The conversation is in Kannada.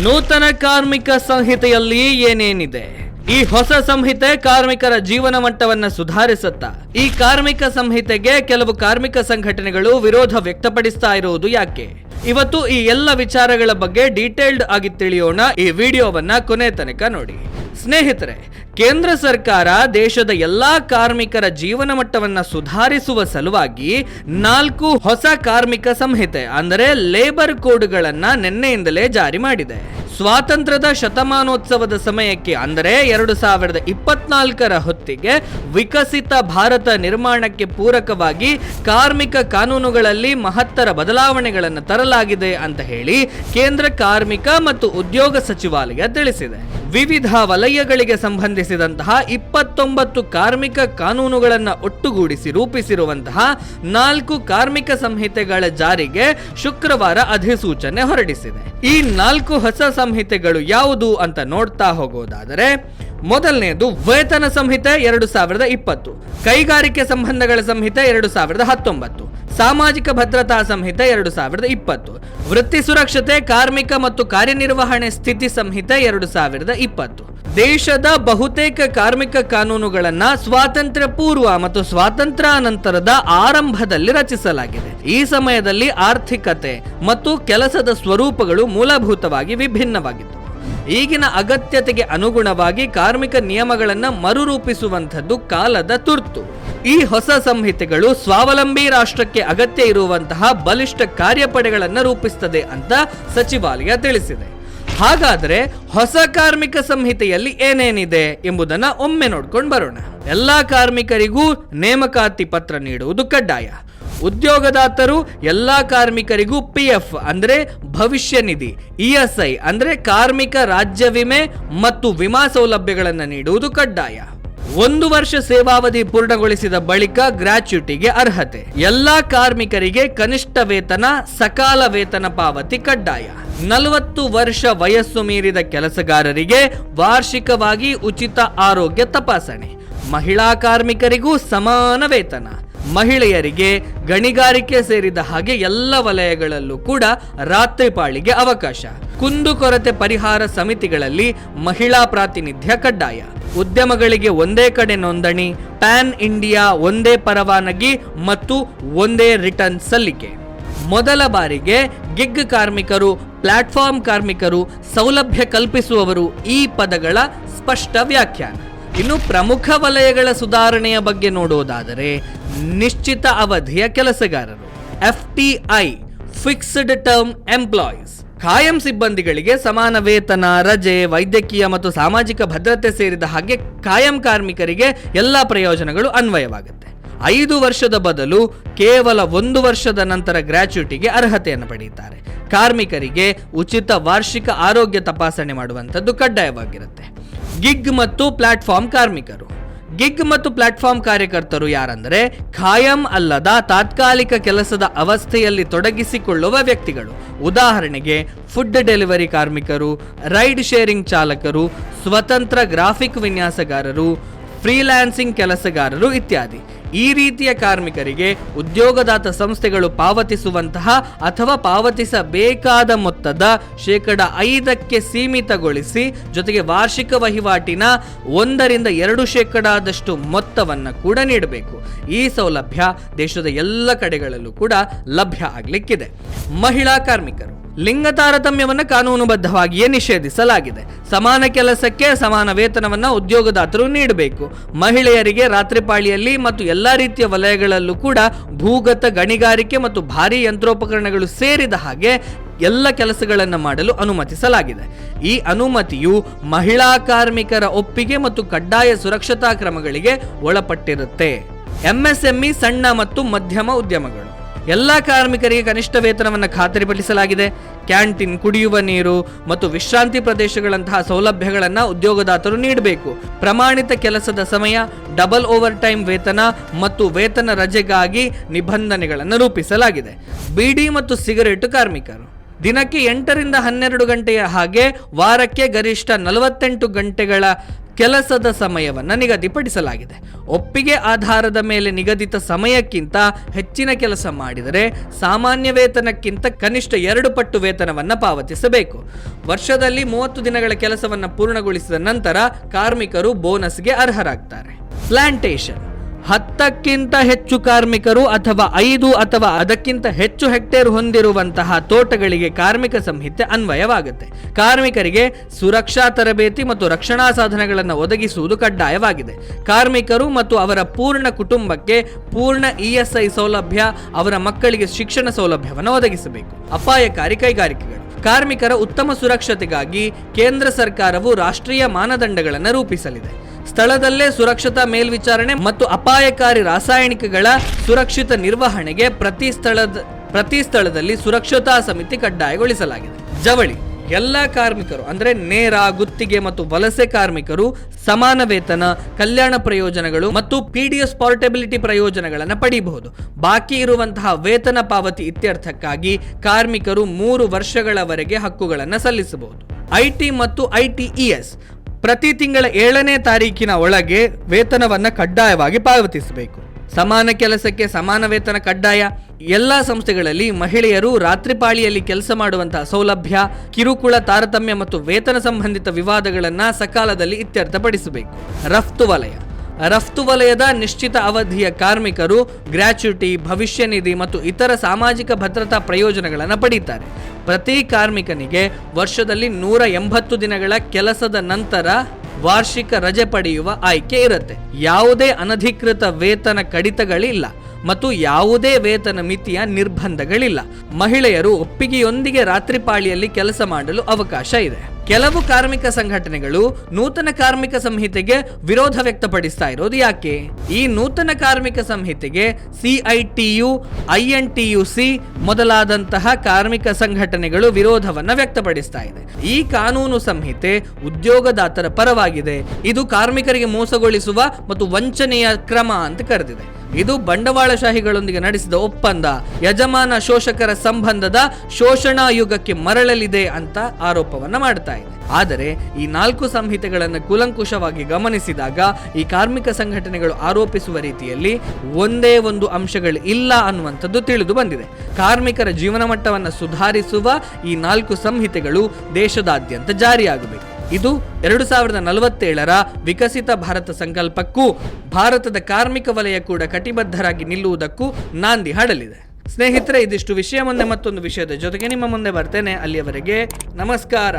ನೂತನ ಕಾರ್ಮಿಕ ಸಂಹಿತೆಯಲ್ಲಿ ಏನೇನಿದೆ? ಈ ಹೊಸ ಸಂಹಿತೆ ಕಾರ್ಮಿಕರ ಜೀವನ ಮಟ್ಟವನ್ನು ಸುಧಾರಿಸುತ್ತಾ? ಈ ಕಾರ್ಮಿಕ ಸಂಹಿತೆಗೆ ಕೆಲವು ಕಾರ್ಮಿಕ ಸಂಘಟನೆಗಳು ವಿರೋಧ ವ್ಯಕ್ತಪಡಿಸ್ತಾ ಇರುವುದು ಯಾಕೆ? ಇವತ್ತು ಈ ಎಲ್ಲ ವಿಚಾರಗಳ ಬಗ್ಗೆ ಡೀಟೇಲ್ಡ್ ಆಗಿ ತಿಳಿಯೋಣ. ಈ ವಿಡಿಯೋವನ್ನ ಕೊನೆ ತನಕ ನೋಡಿ. ಸ್ನೇಹಿತರೆ, ಕೇಂದ್ರ ಸರ್ಕಾರ ದೇಶದ ಎಲ್ಲಾ ಕಾರ್ಮಿಕರ ಜೀವನ ಮಟ್ಟವನ್ನ ಸುಧಾರಿಸುವ ಸಲುವಾಗಿ 4 ಹೊಸ ಕಾರ್ಮಿಕ ಸಂಹಿತೆ ಅಂದರೆ ಲೇಬರ್ ಕೋಡ್ಗಳನ್ನ ನಿನ್ನೆಯಿಂದಲೇ ಜಾರಿ ಮಾಡಿದೆ. ಸ್ವಾತಂತ್ರ್ಯದ ಶತಮಾನೋತ್ಸವದ ಸಮಯಕ್ಕೆ ಅಂದರೆ 2024ರ ಹೊತ್ತಿಗೆ ವಿಕಸಿತ ಭಾರತ ನಿರ್ಮಾಣಕ್ಕೆ ಪೂರಕವಾಗಿ ಕಾರ್ಮಿಕ ಕಾನೂನುಗಳಲ್ಲಿ ಮಹತ್ತರ ಬದಲಾವಣೆಗಳನ್ನು ತರಲಾಗಿದೆ ಅಂತ ಹೇಳಿ ಕೇಂದ್ರ ಕಾರ್ಮಿಕ ಮತ್ತು ಉದ್ಯೋಗ ಸಚಿವಾಲಯ ತಿಳಿಸಿದೆ. ವಿವಿಧ ವಲಯಗಳಿಗೆ ಸಂಬಂಧಿಸಿದಂತಹ 29 ಕಾರ್ಮಿಕ ಕಾನೂನುಗಳನ್ನು ಒಟ್ಟುಗೂಡಿಸಿ ರೂಪಿಸಿರುವಂತಹ 4 ಕಾರ್ಮಿಕ ಸಂಹಿತೆಗಳ ಜಾರಿಗೆ ಶುಕ್ರವಾರ ಅಧಿಸೂಚನೆ ಹೊರಡಿಸಿದೆ. ಈ 4 ಹೊಸ ಸಂಹಿತೆಗಳು ಯಾವುದು ಅಂತ ನೋಡ್ತಾ ಹೋಗೋದಾದರೆ, ಮೊದಲನೆಯದು ವೇತನ ಸಂಹಿತೆ 2020, ಕೈಗಾರಿಕೆ ಸಂಬಂಧಗಳ ಸಂಹಿತೆ 2019, ಸಾಮಾಜಿಕ ಭದ್ರತಾ ಸಂಹಿತೆ 2020, ವೃತ್ತಿ ಸುರಕ್ಷತೆ, ಕಾರ್ಮಿಕ ಮತ್ತು ಕಾರ್ಯನಿರ್ವಹಣೆ ಸ್ಥಿತಿ ಸಂಹಿತೆ 2020. ದೇಶದ ಬಹುತೇಕ ಕಾರ್ಮಿಕ ಕಾನೂನುಗಳನ್ನ ಸ್ವಾತಂತ್ರ್ಯ ಪೂರ್ವ ಮತ್ತು ಸ್ವಾತಂತ್ರ್ಯಾನಂತರದ ಆರಂಭದಲ್ಲಿ ರಚಿಸಲಾಗಿದೆ. ಈ ಸಮಯದಲ್ಲಿ ಆರ್ಥಿಕತೆ ಮತ್ತು ಕೆಲಸದ ಸ್ವರೂಪಗಳು ಮೂಲಭೂತವಾಗಿ ವಿಭಿನ್ನವಾಗಿತ್ತು. ಈಗಿನ ಅಗತ್ಯತೆಗೆ ಅನುಗುಣವಾಗಿ ಕಾರ್ಮಿಕ ನಿಯಮಗಳನ್ನು ಮರುರೂಪಿಸುವಂಥದ್ದು ಕಾಲದ ತುರ್ತು. ಈ ಹೊಸ ಸಂಹಿತೆಗಳು ಸ್ವಾವಲಂಬಿ ರಾಷ್ಟ್ರಕ್ಕೆ ಅಗತ್ಯ ಇರುವಂತಹ ಬಲಿಷ್ಠ ಕಾರ್ಯಪಡೆಗಳನ್ನು ರೂಪಿಸುತ್ತದೆ ಅಂತ ಸಚಿವಾಲಯ ತಿಳಿಸಿದೆ. ಹಾಗಾದರೆ ಹೊಸ ಕಾರ್ಮಿಕ ಸಂಹಿತೆಯಲ್ಲಿ ಏನೇನಿದೆ ಎಂಬುದನ್ನು ಒಮ್ಮೆ ನೋಡ್ಕೊಂಡು ಬರೋಣ. ಎಲ್ಲಾ ಕಾರ್ಮಿಕರಿಗೂ ನೇಮಕಾತಿ ಪತ್ರ ನೀಡುವುದು ಕಡ್ಡಾಯ. ಉದ್ಯೋಗದಾತರು ಎಲ್ಲಾ ಕಾರ್ಮಿಕರಿಗೂ PF ಅಂದ್ರೆ ಭವಿಷ್ಯ ನಿಧಿ, ESI ಅಂದ್ರೆ ಕಾರ್ಮಿಕ ರಾಜ್ಯ ವಿಮೆ ಮತ್ತು ವಿಮಾ ಸೌಲಭ್ಯಗಳನ್ನು ನೀಡುವುದು ಕಡ್ಡಾಯ. 1 ವರ್ಷ ಸೇವಾವಧಿ ಪೂರ್ಣಗೊಳಿಸಿದ ಬಳಿಕ ಗ್ರಾಚ್ಯುಟಿಗೆ ಅರ್ಹತೆ. ಎಲ್ಲಾ ಕಾರ್ಮಿಕರಿಗೆ ಕನಿಷ್ಠ ವೇತನ, ಸಕಾಲ ವೇತನ ಪಾವತಿ ಕಡ್ಡಾಯ. 40 ವರ್ಷ ವಯಸ್ಸು ಮೀರಿದ ಕೆಲಸಗಾರರಿಗೆ ವಾರ್ಷಿಕವಾಗಿ ಉಚಿತ ಆರೋಗ್ಯ ತಪಾಸಣೆ. ಮಹಿಳಾ ಕಾರ್ಮಿಕರಿಗೂ ಸಮಾನ ವೇತನ. ಮಹಿಳೆಯರಿಗೆ ಗಣಿಗಾರಿಕೆ ಸೇರಿದ ಹಾಗೆ ಎಲ್ಲ ವಲಯಗಳಲ್ಲೂ ಕೂಡ ರಾತ್ರಿ ಪಾಳಿಗೆ ಅವಕಾಶ. ಕುಂದುಕೊರತೆ ಪರಿಹಾರ ಸಮಿತಿಗಳಲ್ಲಿ ಮಹಿಳಾ ಪ್ರಾತಿನಿಧ್ಯ ಕಡ್ಡಾಯ. ಉದ್ಯಮಗಳಿಗೆ ಒಂದೇ ಕಡೆ ನೋಂದಣಿ, ಪ್ಯಾನ್ ಇಂಡಿಯಾ ಒಂದೇ ಪರವಾನಗಿ ಮತ್ತು ಒಂದೇ ರಿಟರ್ನ್ ಸಲ್ಲಿಕೆ. ಮೊದಲ ಬಾರಿಗೆ ಗಿಗ್ ಕಾರ್ಮಿಕರು, ಪ್ಲಾಟ್ಫಾರ್ಮ್ ಕಾರ್ಮಿಕರು, ಸೌಲಭ್ಯ ಕಲ್ಪಿಸುವವರು ಈ ಪದಗಳ ಸ್ಪಷ್ಟ ವ್ಯಾಖ್ಯಾನ. ಇನ್ನು ಪ್ರಮುಖ ವಲಯಗಳ ಸುಧಾರಣೆಯ ಬಗ್ಗೆ ನೋಡೋದಾದರೆ, ನಿಶ್ಚಿತ ಅವಧಿಯ ಕೆಲಸಗಾರರು FTI ಫಿಕ್ಸ್ಡ್ ಟರ್ಮ್ ಎಂಪ್ಲಾಯೀಸ್, ಖಾಯಂ ಸಿಬ್ಬಂದಿಗಳಿಗೆ ಸಮಾನ ವೇತನ, ರಜೆ, ವೈದ್ಯಕೀಯ ಮತ್ತು ಸಾಮಾಜಿಕ ಭದ್ರತೆ ಸೇರಿದ ಹಾಗೆ ಖಾಯಂ ಕಾರ್ಮಿಕರಿಗೆ ಎಲ್ಲ ಪ್ರಯೋಜನಗಳು ಅನ್ವಯವಾಗುತ್ತೆ. 5 ವರ್ಷದ ಬದಲು ಕೇವಲ 1 ವರ್ಷದ ನಂತರ ಗ್ರಾಚ್ಯುಟಿಗೆ ಅರ್ಹತೆಯನ್ನು ಪಡೆಯುತ್ತಾರೆ. ಕಾರ್ಮಿಕರಿಗೆ ಉಚಿತ ವಾರ್ಷಿಕ ಆರೋಗ್ಯ ತಪಾಸಣೆ ಮಾಡುವಂಥದ್ದು ಕಡ್ಡಾಯವಾಗಿರುತ್ತೆ. ಗಿಗ್ ಮತ್ತು ಪ್ಲಾಟ್ಫಾರ್ಮ್ ಕಾರ್ಮಿಕರು. ಗಿಗ್ ಮತ್ತು ಪ್ಲಾಟ್ಫಾರ್ಮ್ ಕಾರ್ಯಕರ್ತರು ಯಾರಂದರೆ ಖಾಯಂ ಅಲ್ಲದ ತಾತ್ಕಾಲಿಕ ಕೆಲಸದ ಅವಸ್ಥೆಯಲ್ಲಿ ತೊಡಗಿಸಿಕೊಳ್ಳುವ ವ್ಯಕ್ತಿಗಳು. ಉದಾಹರಣೆಗೆ ಫುಡ್ ಡೆಲಿವರಿ ಕಾರ್ಮಿಕರು, ರೈಡ್ ಶೇರಿಂಗ್ ಚಾಲಕರು, ಸ್ವತಂತ್ರ ಗ್ರಾಫಿಕ್ ವಿನ್ಯಾಸಗಾರರು, ಫ್ರೀಲ್ಯಾನ್ಸಿಂಗ್ ಕೆಲಸಗಾರರು ಇತ್ಯಾದಿ. ಈ ರೀತಿಯ ಕಾರ್ಮಿಕರಿಗೆ ಉದ್ಯೋಗದಾತ ಸಂಸ್ಥೆಗಳು ಪಾವತಿಸುವಂತಹ ಅಥವಾ ಪಾವತಿಸಬೇಕಾದ ಮೊತ್ತದ 5% ಸೀಮಿತಗೊಳಿಸಿ ಜೊತೆಗೆ ವಾರ್ಷಿಕ ವಹಿವಾಟಿನ 1-2% ಮೊತ್ತವನ್ನು ಕೂಡ ನೀಡಬೇಕು. ಈ ಸೌಲಭ್ಯ ದೇಶದ ಎಲ್ಲ ಕಡೆಗಳಲ್ಲೂ ಕೂಡ ಲಭ್ಯ ಆಗಲಿಕ್ಕಿದೆ. ಮಹಿಳಾ ಕಾರ್ಮಿಕರು. ಲಿಂಗ ತಾರತಮ್ಯವನ್ನು ಕಾನೂನುಬದ್ಧವಾಗಿಯೇ ನಿಷೇಧಿಸಲಾಗಿದೆ. ಸಮಾನ ಕೆಲಸಕ್ಕೆ ಸಮಾನ ವೇತನವನ್ನು ಉದ್ಯೋಗದಾತರು ನೀಡಬೇಕು. ಮಹಿಳೆಯರಿಗೆ ರಾತ್ರಿ ಪಾಳಿಯಲ್ಲಿ ಮತ್ತು ಎಲ್ಲಾ ರೀತಿಯ ವಲಯಗಳಲ್ಲೂ ಕೂಡ ಭೂಗತ, ಗಣಿಗಾರಿಕೆ ಮತ್ತು ಭಾರೀ ಯಂತ್ರೋಪಕರಣಗಳು ಸೇರಿದ ಹಾಗೆ ಎಲ್ಲ ಕೆಲಸಗಳನ್ನು ಮಾಡಲು ಅನುಮತಿಸಲಾಗಿದೆ. ಈ ಅನುಮತಿಯು ಮಹಿಳಾ ಕಾರ್ಮಿಕರ ಒಪ್ಪಿಗೆ ಮತ್ತು ಕಡ್ಡಾಯ ಸುರಕ್ಷತಾ ಕ್ರಮಗಳಿಗೆ ಒಳಪಟ್ಟಿರುತ್ತೆ. MSME ಸಣ್ಣ ಮತ್ತು ಮಧ್ಯಮ ಉದ್ಯಮಗಳು. ಎಲ್ಲ ಕಾರ್ಮಿಕರಿಗೆ ಕನಿಷ್ಠ ವೇತನವನ್ನು ಖಾತರಿಪಡಿಸಲಾಗಿದೆ. ಕ್ಯಾಂಟೀನ್, ಕುಡಿಯುವ ನೀರು ಮತ್ತು ವಿಶ್ರಾಂತಿ ಪ್ರದೇಶಗಳಂತಹ ಸೌಲಭ್ಯಗಳನ್ನು ಉದ್ಯೋಗದಾತರು ನೀಡಬೇಕು. ಪ್ರಮಾಣಿತ ಕೆಲಸದ ಸಮಯ, ಡಬಲ್ ಓವರ್ ಟೈಮ್ ವೇತನ ಮತ್ತು ವೇತನ ರಜೆಗಾಗಿ ನಿಬಂಧನೆಗಳನ್ನು ರೂಪಿಸಲಾಗಿದೆ. ಬೀಡಿ ಮತ್ತು ಸಿಗರೇಟು ಕಾರ್ಮಿಕರು. ದಿನಕ್ಕೆ 8 ರಿಂದ 12 ಗಂಟೆಯ ಹಾಗೆ ವಾರಕ್ಕೆ ಗರಿಷ್ಠ 48 ಗಂಟೆಗಳ ಕೆಲಸದ ಸಮಯವನ್ನು ನಿಗದಿಪಡಿಸಲಾಗಿದೆ. ಒಪ್ಪಿಗೆ ಆಧಾರದ ಮೇಲೆ ನಿಗದಿತ ಸಮಯಕ್ಕಿಂತ ಹೆಚ್ಚಿನ ಕೆಲಸ ಮಾಡಿದರೆ ಸಾಮಾನ್ಯ ವೇತನಕ್ಕಿಂತ ಕನಿಷ್ಠ 2 ಪಟ್ಟು ವೇತನವನ್ನು ಪಾವತಿಸಬೇಕು. ವರ್ಷದಲ್ಲಿ 30 ದಿನಗಳ ಕೆಲಸವನ್ನು ಪೂರ್ಣಗೊಳಿಸಿದ ನಂತರ ಕಾರ್ಮಿಕರು ಬೋನಸ್ಗೆ ಅರ್ಹರಾಗ್ತಾರೆ. ಪ್ಲಾಂಟೇಶನ್ 10ಕ್ಕಿಂತ ಹೆಚ್ಚು ಕಾರ್ಮಿಕರು ಅಥವಾ 5 ಅಥವಾ ಅದಕ್ಕಿಂತ ಹೆಚ್ಚು ಹೆಕ್ಟೇರ್ ಹೊಂದಿರುವಂತಹ ತೋಟಗಳಿಗೆ ಕಾರ್ಮಿಕ ಸಂಹಿತೆ ಅನ್ವಯವಾಗುತ್ತೆ. ಕಾರ್ಮಿಕರಿಗೆ ಸುರಕ್ಷಾ ತರಬೇತಿ ಮತ್ತು ರಕ್ಷಣಾ ಸಾಧನಗಳನ್ನು ಒದಗಿಸುವುದು ಕಡ್ಡಾಯವಾಗಿದೆ. ಕಾರ್ಮಿಕರು ಮತ್ತು ಅವರ ಪೂರ್ಣ ಕುಟುಂಬಕ್ಕೆ ಪೂರ್ಣ ESI ಸೌಲಭ್ಯ, ಅವರ ಮಕ್ಕಳಿಗೆ ಶಿಕ್ಷಣ ಸೌಲಭ್ಯವನ್ನು ಒದಗಿಸಬೇಕು. ಅಪಾಯಕಾರಿ ಕೈಗಾರಿಕೆಗಳು. ಕಾರ್ಮಿಕರ ಉತ್ತಮ ಸುರಕ್ಷತೆಗಾಗಿ ಕೇಂದ್ರ ಸರ್ಕಾರವು ರಾಷ್ಟ್ರೀಯ ಮಾನದಂಡಗಳನ್ನು ರೂಪಿಸಲಿದೆ. ಸ್ಥಳದಲ್ಲೇ ಸುರಕ್ಷತಾ ಮೇಲ್ವಿಚಾರಣೆ ಮತ್ತು ಅಪಾಯಕಾರಿ ರಾಸಾಯನಿಕಗಳ ಸುರಕ್ಷಿತ ನಿರ್ವಹಣೆಗೆ ಪ್ರತಿ ಸ್ಥಳದಲ್ಲಿ ಸುರಕ್ಷತಾ ಸಮಿತಿ ಕಡ್ಡಾಯಗೊಳಿಸಲಾಗಿದೆ. ಜವಳಿ ಎಲ್ಲ ಕಾರ್ಮಿಕರು ಅಂದರೆ ನೇರ, ಗುತ್ತಿಗೆ ಮತ್ತು ವಲಸೆ ಕಾರ್ಮಿಕರು ಸಮಾನ ವೇತನ, ಕಲ್ಯಾಣ ಪ್ರಯೋಜನಗಳು ಮತ್ತು PDS ಪೋರ್ಟಬಿಲಿಟಿ ಪ್ರಯೋಜನಗಳನ್ನು ಪಡೆಯಬಹುದು. ಬಾಕಿ ಇರುವಂತಹ ವೇತನ ಪಾವತಿ ಇತ್ಯರ್ಥಕ್ಕಾಗಿ ಕಾರ್ಮಿಕರು 3 ವರ್ಷಗಳವರೆಗೆ ಹಕ್ಕುಗಳನ್ನು ಸಲ್ಲಿಸಬಹುದು. IT ಮತ್ತು ITES ಪ್ರತಿ ತಿಂಗಳ 7ನೇ ತಾರೀಕಿನ ಒಳಗೆ ವೇತನವನ್ನು ಕಡ್ಡಾಯವಾಗಿ ಪಾವತಿಸಬೇಕು. ಸಮಾನ ಕೆಲಸಕ್ಕೆ ಸಮಾನ ವೇತನ ಕಡ್ಡಾಯ. ಎಲ್ಲ ಸಂಸ್ಥೆಗಳಲ್ಲಿ ಮಹಿಳೆಯರು ರಾತ್ರಿ ಪಾಳಿಯಲ್ಲಿ ಕೆಲಸ ಮಾಡುವಂತಹ ಸೌಲಭ್ಯ, ಕಿರುಕುಳ, ತಾರತಮ್ಯ ಮತ್ತು ವೇತನ ಸಂಬಂಧಿತ ವಿವಾದಗಳನ್ನು ಸಕಾಲದಲ್ಲಿ ಇತ್ಯರ್ಥಪಡಿಸಬೇಕು. ರಫ್ತು ವಲಯದ ನಿಶ್ಚಿತ ಅವಧಿಯ ಕಾರ್ಮಿಕರು ಗ್ರ್ಯಾಚ್ಯುಟಿ, ಭವಿಷ್ಯ ನಿಧಿ ಮತ್ತು ಇತರ ಸಾಮಾಜಿಕ ಭದ್ರತಾ ಪ್ರಯೋಜನಗಳನ್ನು ಪಡೀತಾರೆ. ಪ್ರತಿ ಕಾರ್ಮಿಕನಿಗೆ ವರ್ಷದಲ್ಲಿ 180 ದಿನಗಳ ಕೆಲಸದ ನಂತರ ವಾರ್ಷಿಕ ರಜೆ ಪಡೆಯುವ ಆಯ್ಕೆ ಇರುತ್ತೆ. ಯಾವುದೇ ಅನಧಿಕೃತ ವೇತನ ಕಡಿತಗಳಿಲ್ಲ ಮತ್ತು ಯಾವುದೇ ವೇತನ ಮಿತಿಯ ನಿರ್ಬಂಧಗಳಿಲ್ಲ. ಮಹಿಳೆಯರು ಒಪ್ಪಿಗೆಯೊಂದಿಗೆ ರಾತ್ರಿ ಪಾಳಿಯಲ್ಲಿ ಕೆಲಸ ಮಾಡಲು ಅವಕಾಶ ಇದೆ. ಕೆಲವು ಕಾರ್ಮಿಕ ಸಂಘಟನೆಗಳು ನೂತನ ಕಾರ್ಮಿಕ ಸಂಹಿತೆಗೆ ವಿರೋಧ ವ್ಯಕ್ತಪಡಿಸ್ತಾ ಇರೋದು ಯಾಕೆ? ಈ ನೂತನ ಕಾರ್ಮಿಕ ಸಂಹಿತೆಗೆ CITU, INTUC ಮೊದಲಾದಂತಹ ಕಾರ್ಮಿಕ ಸಂಘಟನೆಗಳು ವಿರೋಧವನ್ನ ವ್ಯಕ್ತಪಡಿಸ್ತಾ ಇದೆ. ಈ ಕಾನೂನು ಸಂಹಿತೆ ಉದ್ಯೋಗದಾತರ ಪರವಾಗಿದೆ. ಇದು ಕಾರ್ಮಿಕರಿಗೆ ಮೋಸಗೊಳಿಸುವ ಮತ್ತು ವಂಚನೆಯ ಕ್ರಮ ಅಂತ ಕರೆದಿದೆ. ಇದು ಬಂಡವಾಳಶಾಹಿಗಳೊಂದಿಗೆ ನಡೆಸಿದ ಒಪ್ಪಂದ, ಯಜಮಾನ ಶೋಷಕರ ಸಂಬಂಧದ ಶೋಷಣಾ ಯುಗಕ್ಕೆ ಮರಳಲಿದೆ ಅಂತ ಆರೋಪವನ್ನ ಮಾಡ್ತಾ ಇದೆ. ಆದರೆ ಈ 4 ಸಂಹಿತೆಗಳನ್ನು ಕೂಲಂಕುಷವಾಗಿ ಗಮನಿಸಿದಾಗ ಈ ಕಾರ್ಮಿಕ ಸಂಘಟನೆಗಳು ಆರೋಪಿಸುವ ರೀತಿಯಲ್ಲಿ ಒಂದೇ ಒಂದು ಅಂಶಗಳು ಇಲ್ಲ ಅನ್ನುವಂಥದ್ದು ತಿಳಿದು ಬಂದಿದೆ. ಕಾರ್ಮಿಕರ ಜೀವನ ಮಟ್ಟವನ್ನು ಸುಧಾರಿಸುವ ಈ 4 ಸಂಹಿತೆಗಳು ದೇಶದಾದ್ಯಂತ ಜಾರಿಯಾಗಬೇಕು. ಇದು 2047ರ ವಿಕಸಿತ ಭಾರತ ಸಂಕಲ್ಪಕ್ಕೂ ಭಾರತದ ಕಾರ್ಮಿಕ ವಲಯ ಕೂಡ ಕಟಿಬದ್ಧರಾಗಿ ನಿಲ್ಲುವುದಕ್ಕೂ ನಾಂದಿ ಹಾಡಲಿದೆ. ಸ್ನೇಹಿತರೆ, ಇದಿಷ್ಟು ವಿಷಯ. ಮುಂದೆ ಮತ್ತೊಂದು ವಿಷಯದ ಜೊತೆಗೆ ನಿಮ್ಮ ಮುಂದೆ ಬರ್ತೇನೆ. ಅಲ್ಲಿಯವರೆಗೆ ನಮಸ್ಕಾರ.